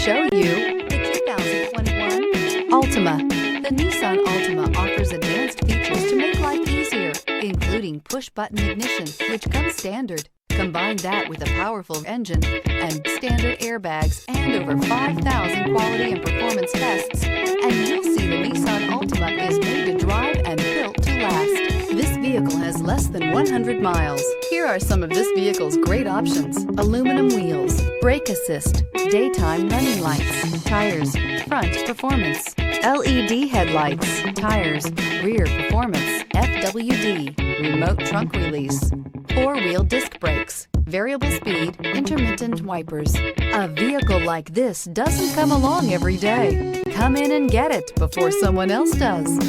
show you the 2021 Altima. The Nissan Altima offers advanced features to make life easier, including push-button ignition, which comes standard. Combine that with a powerful engine and standard airbags and over 5,000 quality and performance tests, and you'll see the Nissan Altima is made to drive and built to last. This vehicle has less than 100 miles. Here are some of this vehicle's great options: aluminum wheels, brake assist, daytime running lights, tires, front performance, LED headlights, tires, rear performance, FWD, remote trunk release, four-wheel disc brakes, variable speed, intermittent wipers. A vehicle like this doesn't come along every day. Come in and get it before someone else does.